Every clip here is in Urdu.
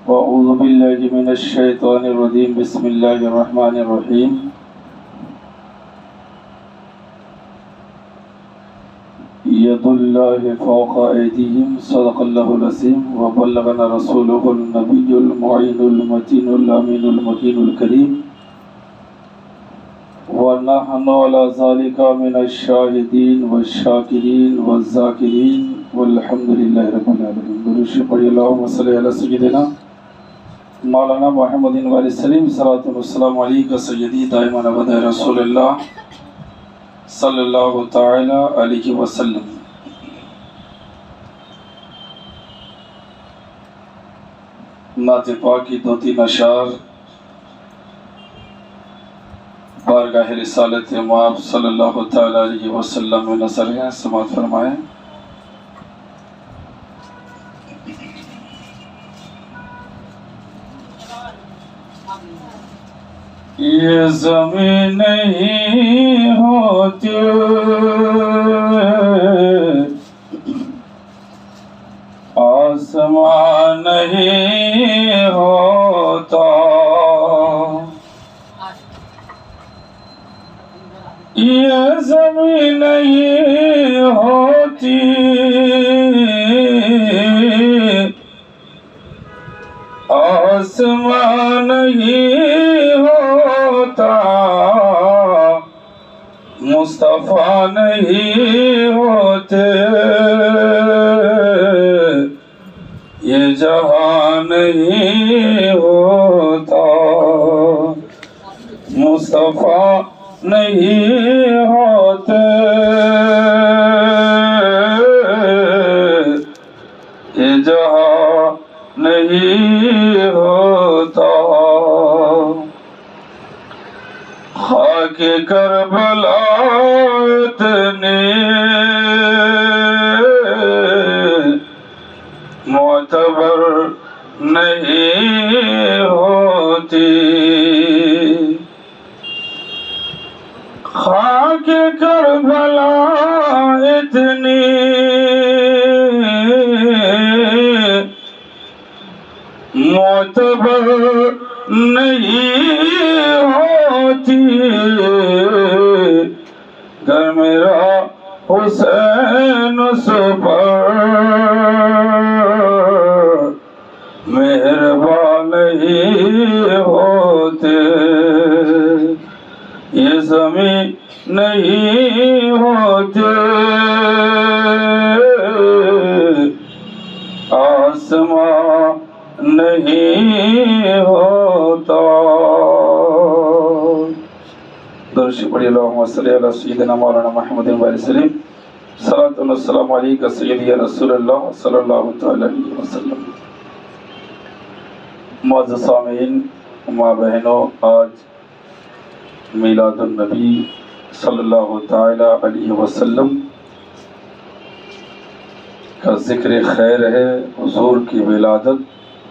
وأعوذ بالله من الشيطان الرجيم بسم الله الرحمن الرحيم يد الله فوق أيديهم صدق الله العظيم وبلغنا رسوله النبي المعين المتين الأمين المكين الكريم ونحن على ذلك من الشاهدين والشاكرين والذاكرين والحمد لله رب العالمين. درود پڑھیے اللهم صل على سيدنا مولانا محمد وعلى السلام صلاۃ والسلام علیک سیدی دائما ابدا رسول اللہ صلی اللہ تعالی علیہ وسلم. نعت پاک کی دو تین اشعار بارگاہ رسالت مآب صلی اللہ تعالی علیہ وسلم میں نظر ہیں، سماعت فرمائیں. یہ زمین نہیں ہوتی آسمان نہیں ہوتا، یہ زمین نہیں ہوتی آسمان نہیں ہوتا، مصطفیٰ نہیں ہوتے یہ جہاں نہیں ہوتا، مصطفیٰ نہیں ہوتے یہ جہاں نہیں ہوتا. خاک کربلا اتنی معتبر نہیں ہوتی، خاک کربلا اتنی معتبر نہیں ہوتی، گر میرا حسین اس پر مہربان نہیں ہوتے، یہ زمین نہیں ہوتے آسمان نہیں ہوتا. درود پڑھیے اللہم صلی علی سیدنا مولانا محمد وعلیہ السلام صلاۃ والسلام علیک سیدی رسول اللہ صلی اللہ تعالی علیہ وسلم. معزز سامعین، ماں بہنوں، آج میلاد النبی صلی اللہ تعالی علیہ وسلم کا ذکر خیر ہے، حضور کی ولادت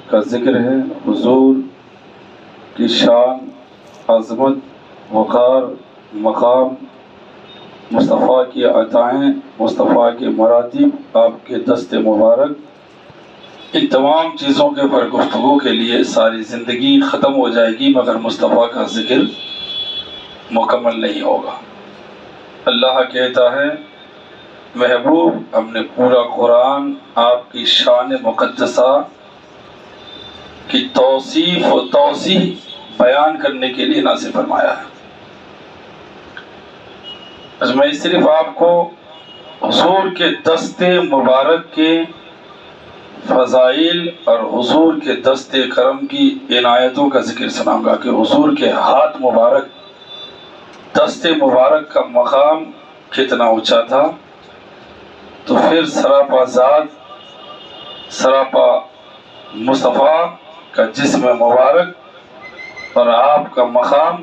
کا ذکر ہے، حضور کی شان، عظمت، وقار، مقام، مصطفیٰ کی عطائیں، مصطفیٰ کے مراتب، آپ کے دست مبارک، ان تمام چیزوں کے پر گفتگو کے لیے ساری زندگی ختم ہو جائے گی مگر مصطفیٰ کا ذکر مکمل نہیں ہوگا. اللہ کہتا ہے محبوب ہم نے پورا قرآن آپ کی شان مقدسہ کی توصیف و توضیح بیان کرنے کے لیے نازل فرمایا ہے. آج میں صرف آپ کو حضور کے دست مبارک کے فضائل اور حضور کے دست کرم کی عنایتوں کا ذکر سناؤں گا کہ حضور کے ہاتھ مبارک، دست مبارک کا مقام کتنا اونچا تھا. تو پھر سراپا ذات، سراپا مصطفیٰ کا جسم مبارک اور آپ کا مقام،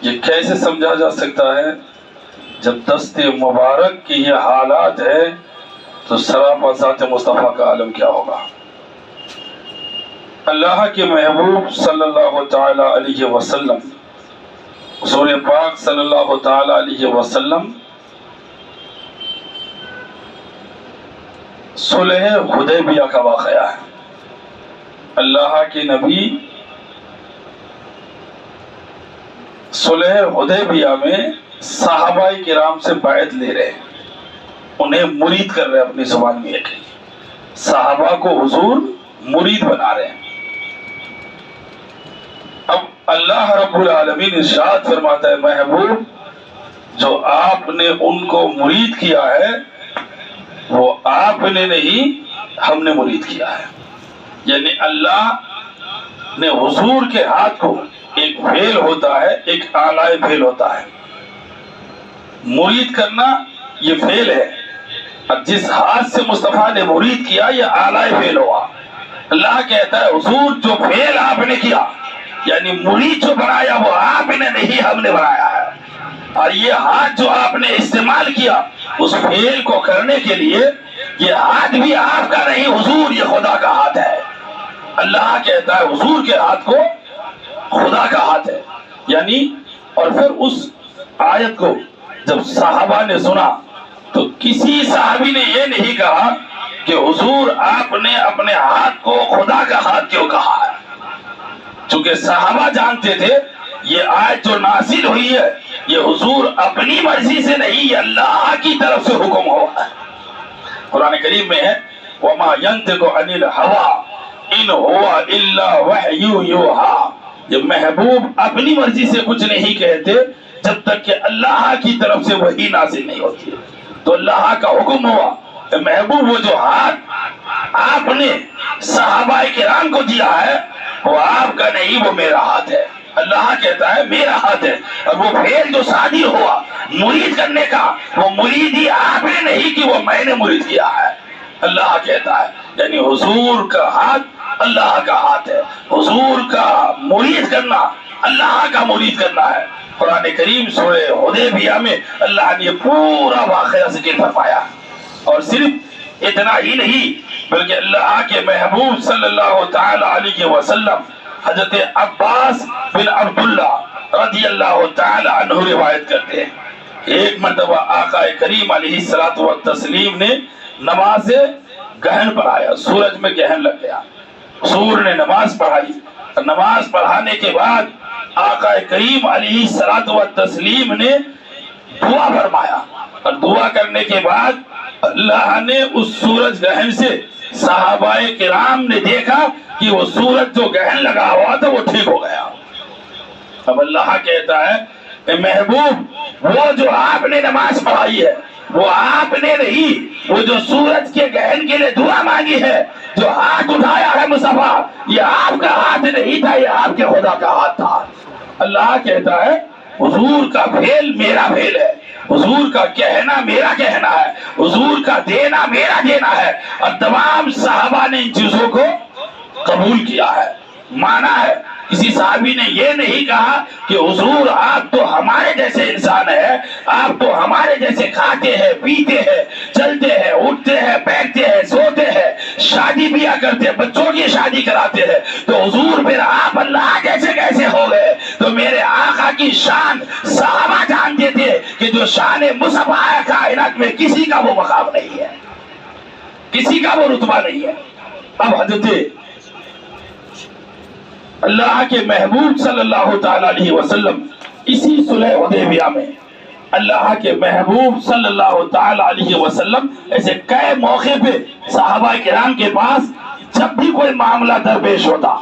یہ کیسے سمجھا جا سکتا ہے؟ جب دست مبارک کی یہ حالات ہے تو سراپا ذات مصطفیٰ کا عالم کیا ہوگا. اللہ کے محبوب صلی اللہ تعالی علیہ وسلم، حضور پاک صلی اللہ تعالی علیہ وسلم صلح حدیبیہ کا واقعہ ہے۔ اللہ کے نبی صلح حدیبیہ میں صحابہ کرام سے بیعت لے رہے ہیں، انہیں مرید کر رہے ہیں، اپنی زبان میں ایک صحابہ کو حضور مرید بنا رہے ہیں۔ اب اللہ رب العالمین ارشاد فرماتا ہے محبوب جو آپ نے ان کو مرید کیا ہے وہ آپ نے نہیں، ہم نے مرید کیا ہے۔ یعنی اللہ نے حضور کے ہاتھ کو، ایک فعل ہوتا ہے ایک اعلی فعل ہوتا ہے، مرید کرنا یہ فعل ہے، اور جس ہاتھ سے مصطفیٰ نے مرید کیا یہ اعلی فعل ہوا۔ اللہ کہتا ہے حضور جو فعل آپ نے کیا، یعنی مرید جو بنایا وہ آپ نے نہیں، ہم نے بنایا ہے، اور یہ ہاتھ جو آپ نے استعمال کیا اس فعل کو کرنے کے لیے، یہ ہاتھ بھی آپ کا نہیں حضور، یہ خدا کا ہاتھ ہے۔ اللہ کہتا ہے حضور کے ہاتھ کو خدا کا ہاتھ ہے۔ یعنی اور پھر اس آیت کو جب صحابہ نے سنا تو کسی صحابی نے یہ نہیں کہا کہ حضور آپ نے اپنے ہاتھ کو خدا کا ہاتھ کیوں کہا ہے، چونکہ صحابہ جانتے تھے یہ آیت جو نازل ہوئی ہے یہ حضور اپنی مرضی سے نہیں، یہ اللہ کی طرف سے حکم ہوا ہے۔ قرآن کریم میں ہے وَمَا يَنْتِقُ عَنِ الْهَوَىٰ إِنْ هُوَ إِلَّا وَحْيٌ يُوحَىٰ، یہ محبوب اپنی مرضی سے کچھ نہیں کہتے جب تک کہ اللہ کی طرف سے وحی نازل نہیں ہوتی ہے۔ تو اللہ کا حکم ہوا کہ محبوب وہ جو ہاتھ آپ نے صحابہ کرام کو دیا ہے وہ آپ کا نہیں، وہ میرا ہاتھ ہے۔ اللہ کہتا ہے میرا ہاتھ ہے، اور وہ فعل جو صادر ہوا مرید کرنے کا، وہ مرید ہی آپ نے نہیں کہ وہ میں نے مرید کیا ہے۔ اللہ کہتا ہے یعنی حضور کا ہاتھ اللہ کا ہاتھ ہے، حضور کا مرید کرنا اللہ کا مرید کرنا ہے۔ قرآن کریم سورہ حدیبیہ میں اللہ نے پورا واقعہ ذکر فرمایا، اور صرف اتنا ہی نہیں بلکہ اللہ کے محبوب صلی اللہ تعالی علیہ وسلم حضرت عباس بن عبداللہ رضی اللہ تعالی عنہ روایت کرتے ہیں ایک مرتبہ آقا کریم علیہ الصلوۃ والتسلیم نے نماز گہن پڑھایا، سورج میں گہن لگ گیا، حضور نے نماز پڑھائی، نماز پڑھانے کے بعد آقا کریم علیہ الصلوۃ والتسلیم نے دعا فرمایا، اور دعا کرنے کے بعد اللہ نے اس سورج گہن سے صحابہ کرام نے دیکھا کہ وہ سورج جو گہن لگا ہوا تھا وہ ٹھیک ہو گیا۔ اب اللہ کہتا ہے کہ محبوب وہ جو آپ نے نماز پڑھائی ہے وہ آپ نے نہیں، وہ جو سورج کے گہن کے لیے دعا مانگی ہے، جو ہاتھ اٹھایا ہے مصطفیٰ، یہ آپ کا ہاتھ نہیں تھا، یہ آپ کے خدا کا ہاتھ تھا۔ اللہ کہتا ہے حضور کا فعل میرا فعل ہے، حضور کا کہنا میرا کہنا ہے، حضور کا دینا میرا دینا ہے، اور تمام صحابہ نے ان چیزوں کو قبول کیا ہے، مانا ہے۔ کسی صحابی نے یہ نہیں کہا کہ حضور آپ تو ہمارے جیسے انسان ہے، آپ تو ہمارے جیسے کھاتے ہیں پیتے ہیں چلتے ہیں اٹھتے ہیں بیٹھتے ہیں سوتے ہیں شادی بیاہ کرتے ہیں بچوں کی شادی کراتے ہیں، تو حضور پھر آپ اللہ جیسے کیسے ہو گئے؟ تو میرے آقا کی شان صحابہ جانتے تھے کہ جو شان مصطفیٰ ہے کائنات میں کسی کا وہ مقام نہیں ہے، کسی کا وہ رتبہ نہیں ہے۔ اب حضرت اللہ کے محبوب صلی اللہ تعالی علیہ وسلم اسی صلح حدیبیہ میں اللہ کے محبوب صلی اللہ تعالی علیہ وسلم ایسے کئی موقع پہ صحابہ کرام کے پاس جب بھی کوئی معاملہ درپیش ہوتا،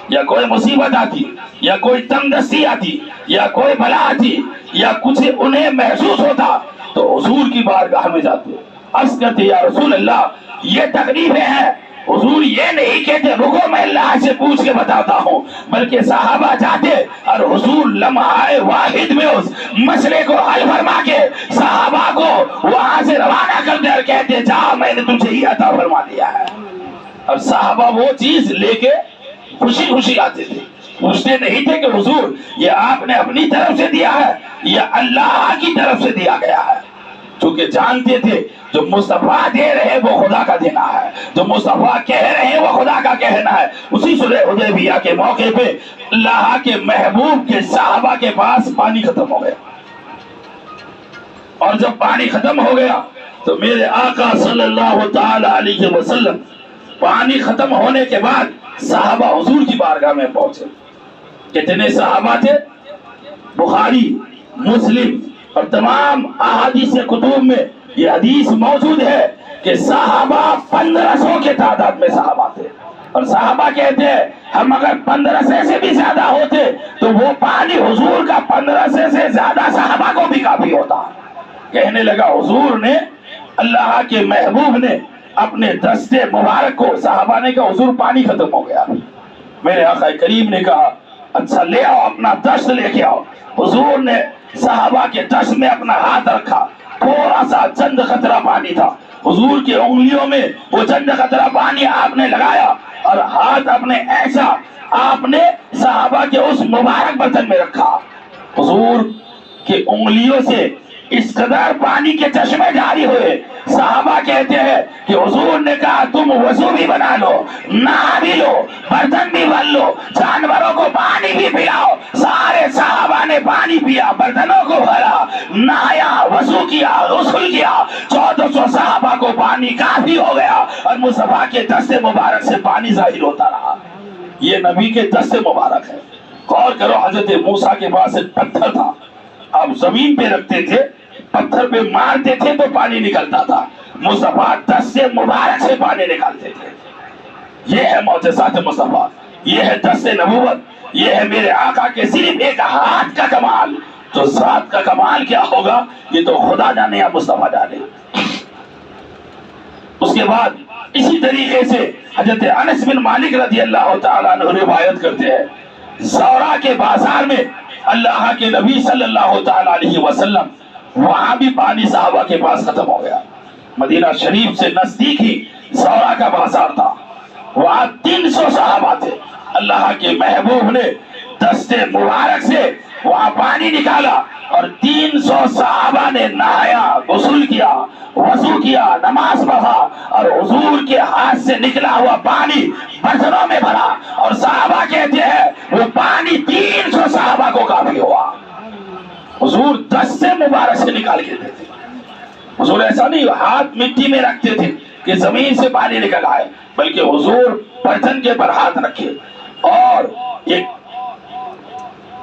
یا کوئی مصیبت آتی، یا کوئی تنگ دستی آتی، یا کوئی بلا آتی، یا کچھ انہیں محسوس ہوتا تو حضور کی بارگاہ میں جاتے، عرض کرتے یا رسول اللہ یہ تکلیفیں ہیں۔ حضور یہ نہیں کہتے رکو میں اللہ سے پوچھ کے بتاتا ہوں، بلکہ صحابہ جاتے اور حضور لمحہ واحد میں اس مسئلے کو حل فرما کے صحابہ کو وہاں سے روانہ کرتے اور کہتے جا میں نے تجھے ہی عطا فرما دیا ہے، اور صحابہ وہ چیز لے کے خوشی خوشی آتے تھے، پوچھتے نہیں تھے کہ حضور یہ آپ نے اپنی طرف سے دیا ہے یا اللہ کی طرف سے دیا گیا ہے، چونکہ جانتے تھے جو مصطفیٰ دے رہے وہ خدا کا دینا ہے، جو مصطفیٰ کہہ رہے ہیں وہ خدا کا کہنا ہے۔ اسی صلح حدیبیہ کے موقع پہ اللہ کے محبوب کے صحابہ کے پاس پانی ختم ہو گیا، اور جب پانی ختم ہو گیا تو میرے آقا صلی اللہ تعالی علیہ وسلم پانی ختم ہونے کے بعد صحابہ حضور کی بارگاہ میں پہنچے. کتنے صحابہ تھے؟ بخاری، مسلم اور تمام احادیث کتب میں یہ حدیث موجود ہے کہ صحابہ 1500 کے تعداد میں صحابہ تھے. اور صحابہ کہتے ہیں ہم اگر 1500 سے بھی زیادہ ہوتے تو وہ پانی حضور کا 1500 سے زیادہ صحابہ کو بھی کافی ہوتا. کہنے لگا حضور نے، اللہ کے محبوب نے اپنے دستے مبارک کو، صحابہ نے کہا حضور پانی ختم ہو گیا. میرے آقا کریم نے کہا اچھا لے آؤ اپنا دست لے کے آؤ. حضور نے صحابہ کے دست میں اپنا ہاتھ رکھا، تھوڑا سا چند قطرہ پانی تھا. حضور کی انگلیوں میں وہ چند قطرہ پانی آپ نے لگایا اور ہاتھ اپنے ایسا آپ نے صحابہ کے اس مبارک برتن میں رکھا. حضور کی انگلیوں سے اس قدر پانی کے چشمے جاری ہوئے. صحابہ کہتے ہیں کہ حضور نے کہا تم وضو بھی بنا لو، نہا بھی لو، برتن بھی بھر لو، جانوروں کو پانی بھی پلاؤ. سارے صحابہ نے پانی پیا، برتنوں کو بھرا، نہایا، وضو کیا، غسل کیا. 1400 صحابہ کو پانی کافی ہو گیا اور مصطفیٰ کے دست مبارک سے پانی ظاہر ہوتا رہا. یہ نبی کے دست مبارک ہے. غور کرو، حضرت موسیٰ کے پاس ایک پتھر تھا، آپ زمین پہ رکھتے تھے، پتھر پہ مارتے تھے تو پانی نکلتا تھا. مصطفیٰ دست مبارک سے پانی نکالتے تھے. یہ ہے معجزات مصطفیٰ، یہ ہے دست نبوت، یہ ہے میرے آقا کے صرف ایک ہاتھ کا کمال. تو ذات کا کمال کیا ہوگا یہ تو خدا جانے یا مصطفیٰ جانے. اس کے بعد اسی طریقے سے حضرت انس بن مالک رضی اللہ تعالیٰ عنہ روایت کرتے ہیں زورا کے بازار میں اللہ کے نبی صلی اللہ تعالیٰ علیہ وسلم، وہاں بھی پانی صحابہ کے پاس ختم ہو گیا. مدینہ شریف سے نزدیک ہی زورا کا بازار تھا، وہاں 300 صحابہ تھے. اللہ کے محبوب نے دست مبارک سے وہاں پانی نکالا اور 300 صحابہ نے نہایا، غسل کیا، وضو کیا، نماز پڑھا اور حضور کے ہاتھ سے نکلا ہوا پانی برتنوں میں بھرا. اور صحابہ کہتے ہیں وہ پانی 300 صحابہ کو کافی ہوا. حضور دست مبارک سے نکال کے دیتے. حضور ایسا نہیں ہاتھ مٹی میں رکھتے تھے کہ زمین سے پانی نکل آئے، بلکہ حضور برتن کے پر ہاتھ رکھے اور ایک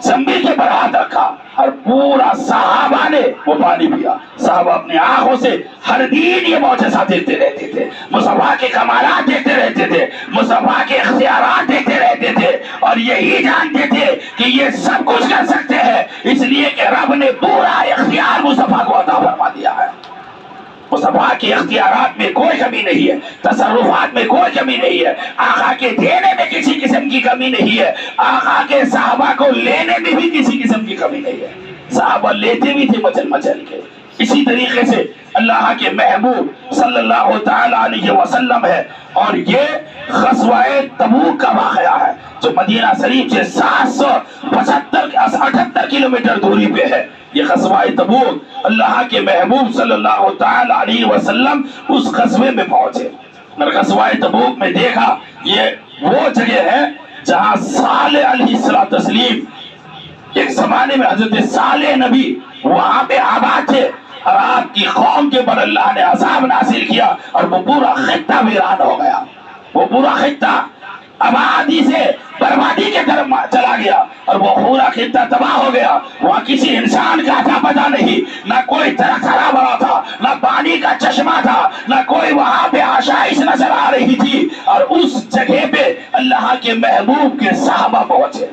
زمبی کے پر ہاتھ رکھا اور پورا صحابہ نے وہ پانی پیا. صحابہ اپنی آنکھوں سے ہر دن یہ معجزات دیکھتے رہتے تھے، مصطفیٰ کے کمالات دیکھتے رہتے تھے، مصطفیٰ کے اختیارات دیکھتے رہتے تھے اور یہی جانتے تھے کہ یہ سب کچھ کر سکتے ہیں، اس لیے کہ رب نے پورا اختیار مصطفیٰ کو عطا فرما دیا ہے. مصطفیٰ کے اختیارات میں کوئی کمی نہیں ہے، تصرفات میں کوئی کمی نہیں ہے، آقا کے دینے میں کسی قسم کی کمی نہیں ہے، آقا کے صحابہ کو لینے میں بھی کسی قسم کی کمی نہیں ہے. صحابہ لیتے بھی تھے مچل مچل کے. اسی طریقے سے اللہ کے محبوب صلی اللہ تعالی علیہ وسلم ہے اور یہ غزوہ تبوک کا واقعہ ہے جو مدینہ شریف سے 778 کلومیٹر دوری پہ ہے. یہ غزوہ تبوک، اللہ کے محبوب صلی اللہ تعالی علیہ وسلم اس غزوے میں پہنچے. غزوہ تبوک میں دیکھا یہ وہ جگہ ہے جہاں صالح علیہ السلام، ایک زمانے میں حضرت صالح نبی وہاں پہ آباد تھے اور آپ کی قوم کے پر اللہ نے عذاب نازل کیا اور وہ پورا خطہ ویران ہو گیا. وہ پورا خطہ آبادی سے بربادی کے طرف چلا گیا اور وہ پورا خطہ تباہ ہو گیا. وہاں کسی انسان کا تھا پتہ نہیں، نہ کوئی درخت ہرا بھرا تھا، نہ پانی کا چشمہ تھا، نہ کوئی وہاں پہ آشائش نظر آ رہی تھی. اور اس جگہ پہ اللہ کے محبوب کے صحابہ پہنچے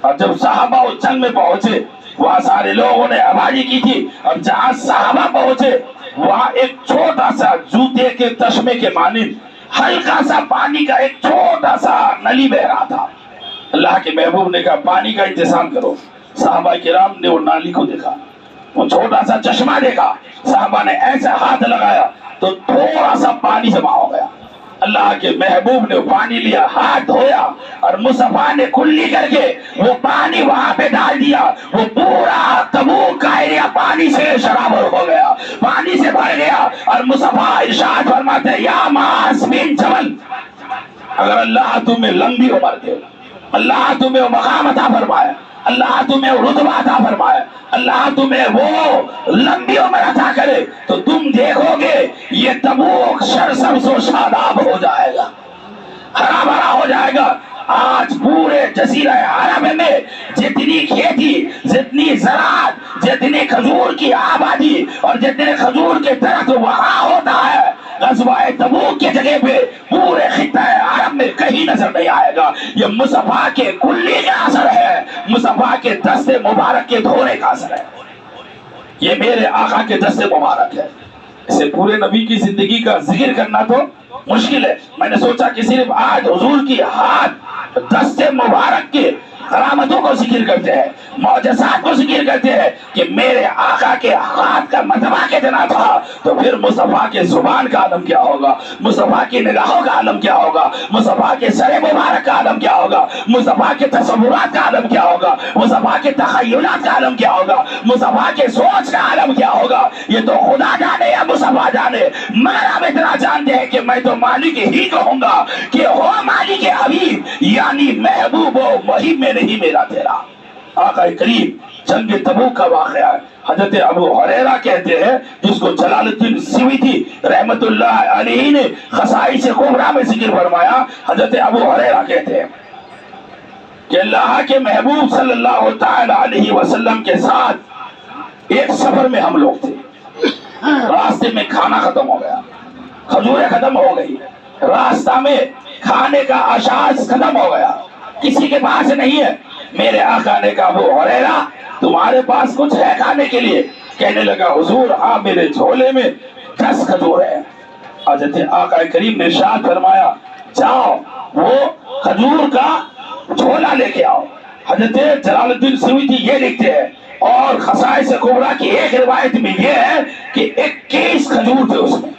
اور جب صحابہ اس جنگ میں پہنچے وہاں سارے لوگوں نے آبادی کی تھی اور جہاں صحابہ پہنچے وہاں ایک چھوٹا سا جوتے کے تشمے کے مانند ہلکا سا پانی کا ایک چھوٹا سا نلی بہ رہا تھا. اللہ کے محبوب نے کہا پانی کا انتظام کرو. صحابہ کرام نے وہ نالی کو دیکھا، وہ چھوٹا سا چشمہ دیکھا، صحابہ نے ایسا ہاتھ لگایا تو تھوڑا سا پانی جمع ہو گیا. اللہ کے محبوب نے پانی لیا، ہاتھ دھویا اور مصطفیٰ نے کلی کر کے وہ پانی وہاں پہ ڈال دیا. وہ پورا تبوک کا ایریا پانی سے شرابور ہو گیا، پانی سے بھر گیا. اور مصطفیٰ ارشاد فرماتے ہیں یا معاذ بن جبل، اگر اللہ تمہیں لمبی عمر دے، اللہ تمہیں مقام عطا فرمائے، اللہ تمہیں رتبہ عطا فرمائے، اللہ تمہیں وہ لمبی عمر عطا کرے، تو تم دیکھو گے یہ تبوک سرسبز و شاداب ہو جائے گا، ہرا بھرا ہو جائے گا۔ آج پورے جزیرہ عرب میں جتنی کھیتی، جتنی زراعت، جتنی کھجور کی آبادی اور جتنے کھجور کے درخت وہاں ہوتا ہے، غزوہ تبوک کی جگہ پہ پورے خطہ عرب میں کہیں نظر نہیں آئے گا۔ یہ مصطفیٰ کے کلی کا اثر ہے، مصطفیٰ کے دست مبارک کے دھونے کا اثر ہے، یہ میرے آقا کے دست مبارک ہے۔ اسے پورے نبی کی زندگی کا ذکر کرنا تو مشکل ہے، میں نے سوچا کہ صرف آج حضور کی ہاتھ دست مبارک کے کرامتوں کو ذکر کرتے ہیں، معجزات کو ذکر کرتے ہیں کہ میرے آقا کے ہاتھ کا مرتبہ کتنا تھا، تو پھر مصطفیٰ کے زبان کا عالم کیا ہوگا، مصطفیٰ کی نگاہوں کا عالم کیا ہوگا، مصطفیٰ کے سر مبارک کا عالم کیا ہوگا، مصطفیٰ کے تصورات کا عالم کیا ہوگا، مصطفیٰ کے تخیلات کا عالم کیا ہوگا، مصطفیٰ کے سوچ کا عالم کیا ہوگا۔ یہ تو خدا جانے یا مصطفیٰ جانے، مگر ہم اتنا جانتے ہیں کہ میں تو مالک ہی کہوں گا کہ ہو مالک حبیب، یعنی محبوب و محب میں نہیں میرا تیرا۔ آقا کریم جنگ تبوک کا واقعہ ہے، حضرت ابو ہریرہ کہتے ہیں، جس کو جلال الدین سیوطی رحمت اللہ علیہ نے خصائص کبریٰ میں ذکر فرمایا، حضرت ابو ہریرہ کہتے ہیں کہ اللہ کے محبوب صلی اللہ تعالی علیہ وسلم کے ساتھ ایک سفر میں ہم لوگ تھے، راستے میں کھانا ختم ہو گیا، کھجوریں ختم ہو گئی، راستہ میں کھانے کا اشاعت ختم ہو گیا، کسی کے پاس نہیں ہے۔ میرے آقا نے کہا ابو ہریرہ تمہارے پاس کچھ ہے کھانے کے لیے؟ کہنے لگا حضور ہاں میرے جھولے میں 10 کھجور ہے۔ حضرت آقا کریم نے ارشاد فرمایا جاؤ وہ کھجور کا جھولا لے کے آؤ۔ حضرت جلال الدین سیوطی یہ لکھتے ہیں، اور خصائص کبریٰ کی ایک روایت میں یہ ہے کہ 21 کھجور تھے اس میں،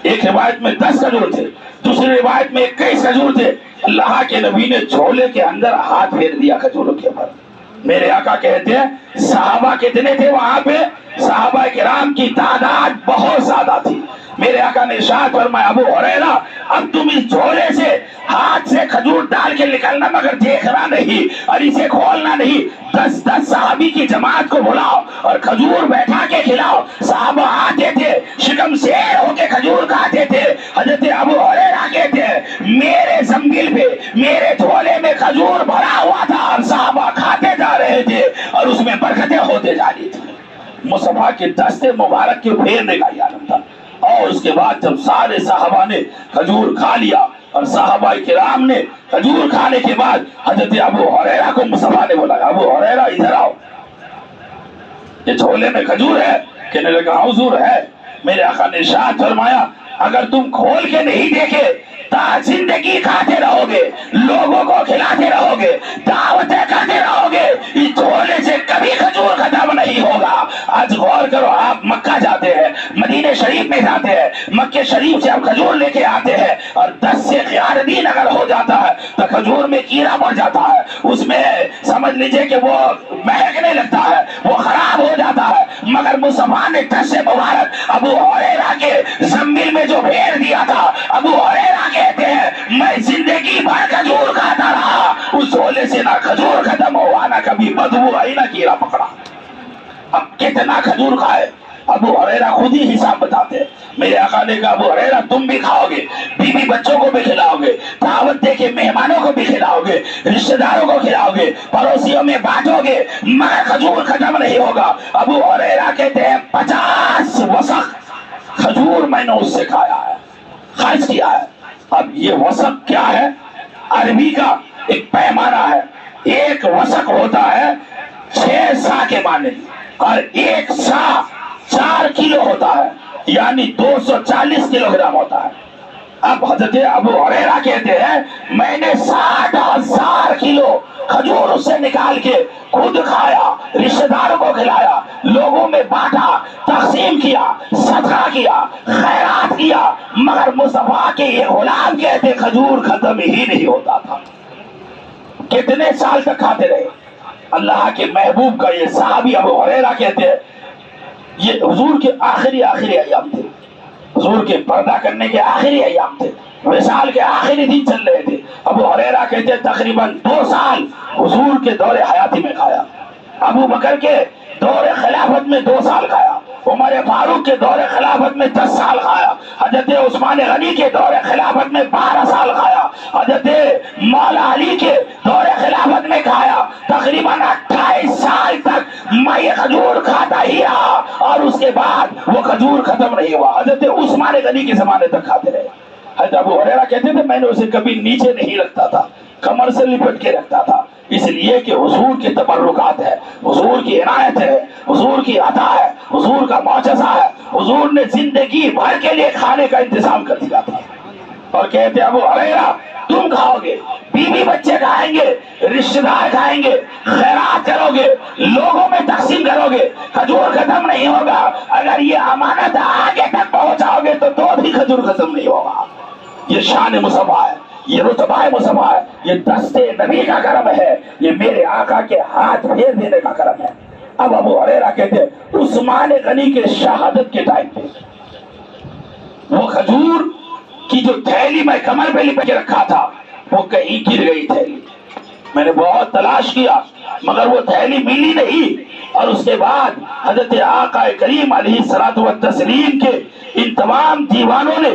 ایک روایت میں 10 کھجور تھے، دوسری روایت میں 21 کھجور تھے۔ اللہ کے نبی نے جھولے کے اندر ہاتھ پھیر دیا کھجوروں کے اوپر۔ میرے آقا کہتے ہیں صحابہ کتنے تھے وہاں پہ؟ صحابہ کرام کی تعداد بہت زیادہ تھی۔ میرے آقا نے ارشاد فرمایا ابو ہریرہ اب تم اس جھولے سے ہاتھ سے کھجور ڈال کے نکلنا، مگر دیکھنا نہیں اور اسے کھولنا نہیں۔ 10 صحابی کی جماعت کو بلاؤ اور کھجور بیٹھا کے کھلاؤ۔ صحابہ آتے تھے، شکم سیر ہو کے کھجور کھاتے تھے۔ حضرت ابو ہریرہ کہتے ہیں میرے زنبیل پہ، میرے جھولے میں کھجور بھرا ہوا تھا اور صحابہ کھاتے جا رہے تھے اور اس میں برکتیں ہوتے جا رہی تھی۔ مصطفیٰ کے دست مبارک کے پھیرنے کا یہ عالم تھا۔ اور اس کے بعد جب سارے صحابہ نے کھجور کھا لیا اور صحابہ کرام نے کھجور کھانے کے بعد حضرت ابو ہریرہ کو مصطفیٰ نے بولا ابو ہریرہ ادھر آؤ، یہ جھولے میں کھجور ہے؟ کہنے لگا حضور ہے۔ میرے آقا نے ارشاد فرمایا اگر تم کھول کے نہیں دیکھے تا زندگی کھاتے رہو گے، لوگوں کو کھلاتے رہو گے، دعوتیں کرتے رہو گے، اس جھولے سے کبھی کھجور ختم نہیں ہوگا۔ آج غور کرو، آپ مکہ جاتے ہیں، مدینہ شریف میں جاتے ہیں، مکہ شریف سے آپ کھجور لے کے آتے ہیں اور 10 سے 11 دن اگر ہو جاتا ہے تو کھجور میں کیڑا پڑ جاتا ہے، اس میں سمجھ لیجئے کہ وہ مہکنے لگتا ہے، وہ خراب ہو جاتا ہے۔ مگر مصطفیٰ نے دست مبارک ابو ہریرہ کے زنبیل میں جو پھیر دیا تھا، ابو ہریرہ کہتے ہیں میں زندگی بھر کھجور کھاتا رہا، اس جھولے سے نہ کھجور ختم ہوا، نہ کبھی بدبو آئی، نہ کیڑا پکڑا۔ اب کتنا کھجور کھائے؟ ابو ہریرہ خود ہی حساب بتاتے ہیں۔ میرے آقا نے کہا ابو ہریرہ تم بھی کھاؤ گے، بیوی بچوں کو بھی کھلاؤ گے، دعوت دے کے مہمانوں کو بھی کھلاؤ گے، رشتہ داروں کو کھلاؤ گے، پڑوسیوں میں بانٹو گے، مگر کھجور ختم نہیں ہوگا۔ ابو ہریرہ کہتے ہیں 50 وسق کھجور میں نے اس سے کھایا ہے، خرچ کیا ہے۔ اب یہ وسق کیا ہے؟ عربی کا ایک پیمانہ ہے، ایک وسق ہوتا ہے 6 سا کے معنی، اور 1 سا 4 کلو ہوتا ہے، یعنی 240 کلو گرام ہوتا ہے۔ اب حضرت ابو ہریرہ کہتے ہیں میں نے 60,000 کلو کھجور اس سے نکال کے خود کھایا، رشتہ داروں کو کھلایا، لوگوں میں بانٹا، تقسیم کیا، صدقہ کیا، خیرات کیا، مگر مصطفیٰ کے یہ غلام کہتے کھجور ختم ہی نہیں ہوتا تھا۔ کتنے سال تک کھاتے رہے؟ اللہ کے محبوب کا یہ صحابی ابو ہریرہ کہتے ہیں یہ حضور کے آخری ایام تھے، حضور کے پردہ کرنے کے آخری ایام تھے۔ وصال کے آخری دن چل رہے تھے. ابو ہریرہ کہتے ہیں تقریباً 2 سال حضور کے دور حیاتی میں کھایا. ابو بکر کے دور خلافت میں 2 سال کھایا. عمر فاروق کے دور خلافت میں 10 سال کھایا. حضرت عثمان غنی کے دور خلافت میں 12 سال کھایا. حضرت مولا علی کے دور خلافت میں کھایا. تقریباً 28 سال تک میں یہ کھجور کھاتا ہی رہا اور اس کے بعد وہ کھجور ختم نہیں ہوا. حضرت عثمان غنی کے زمانے تک کھاتے رہے. حضرت ابو ہریرہ کہتے تھے میں نے اسے کبھی نیچے نہیں رکھتا تھا, کمر سے لپٹ کے رکھتا تھا, اس لیے کہ حضور کے تبرکات ہے, حضور کی عنایت ہے, حضور کی عطا ہے, حضور کا معجزہ ہے. حضور نے زندگی بھر کے لیے کھانے کا انتظام کر دیا تھا. اور کہتے ابو ہریرہ تم کھاؤ گے, بیوی بچے کھائیں گے, رشتہ دار کھائیں گے, خیرات کرو گے, لوگوں میں تقسیم کرو گے, کھجور ختم نہیں ہوگا. اگر یہ امانت آگے تک پہنچاؤ گے تو بھی کھجور ختم نہیں ہوگا. یہ شان مصطفیٰ ہے, یہ رتبہ مصطفیٰ ہے, یہ دست نبی کا کرم ہے, یہ میرے آقا کے ہاتھ پھیر دینے کا کرم ہے. اب ابو ہریرہ کہتے ہیں عثمان غنی کے شہادت کے ٹائم پہ وہ کھجور کی جو تھیلی میں کمر پہ لپٹ کے رکھا تھا وہ کہیں گر گئی تھیلی. میں نے بہت تلاش کیا مگر وہ تھیلی ملی نہیں. اور اس کے بعد حضرت آقا کریم علیہ الصلوۃ والتسلیم کے ان تمام دیوانوں نے,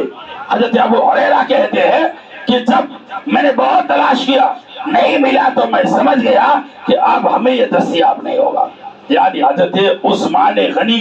حضرت ابو ہریرہ کہتے ہیں کہ جب میں نے بہت تلاش کیا نہیں ملا تو میں سمجھ گیا کہ اب ہمیں یہ دستیاب نہیں ہوگا. یعنی حضرت عثمان غنی